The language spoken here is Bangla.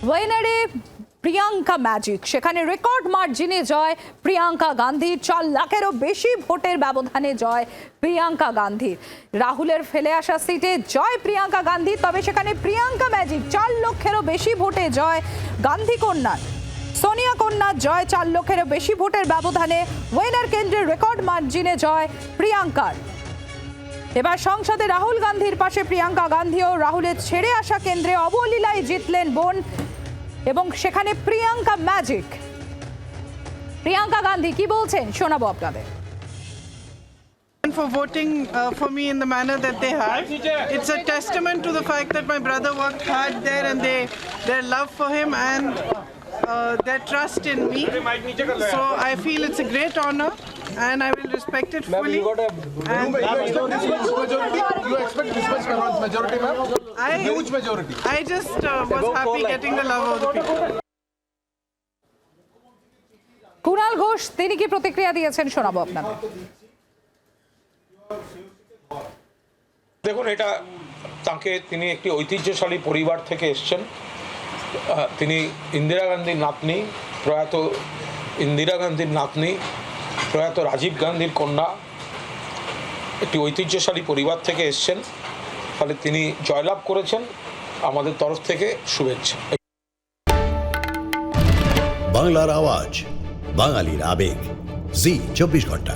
ওয়েনারে প্রিয়াঙ্কা ম্যাজিক, সেখানে রেকর্ড মার্জিনে জয় প্রিয়াঙ্কা গান্ধীর। 4 লাখেরও বেশি ভোটের ব্যবধানে জয় প্রিয়াঙ্কা গান্ধীর। রাহুলের ফেলে আসা সিটে জয় প্রিয়াঙ্কা গান্ধী, তবে সেখানে প্রিয়াঙ্কা ম্যাজিক 4 লক্ষেরও বেশি ভোটে জয় গান্ধী কন্যার। সোনিয়া কন্যার জয় 4 লক্ষেরও বেশি ভোটের ব্যবধানে। ওয়েনার কেন্দ্রে রেকর্ড মার্জিনে জয় প্রিয়াঙ্কার। এবার সংসদে রাহুল গান্ধীর পাশে প্রিয়াঙ্কা গান্ধীও। রাহুলের ছেড়ে আসা কেন্দ্রে অবলীলায় জিতলেন বোন, এবং সেখানে প্রিয়াঙ্কা ম্যাজিক। প্রিয়াঙ্কা গান্ধী কি বলছেন শোনাবো আপনাদের। For voting for me in the manner that they have. It's a testament to the fact that my brother worked hard there, and their love for him and their trust in me. So I feel it's a great honor and I will respect it fully. And you expect this much majority, ma'am? Huge majority. I just was happy getting the love of the people. Kunal Ghosh তিনি কি প্রতিক্রিয়া দিয়েছেন শোনাবো আপনাদের। দেখুন, এটা তিনি একটি ঐতিহ্যশালী পরিবার থেকে এসছেন। তিনি ইন্দিরা গান্ধীর নাতনি, প্রয়াত ইন্দিরা গান্ধীর নাতনি, প্রয়াত রাজীব গান্ধীর কন্যা। একটি ঐতিহ্যশালী পরিবার থেকে এসছেন, ফলে তিনি জয়লাভ করেছেন। আমাদের তরফ থেকে শুভেচ্ছা। বাংলার আওয়াজ, বাঙালির আবেগ, জি 24 ঘন্টা।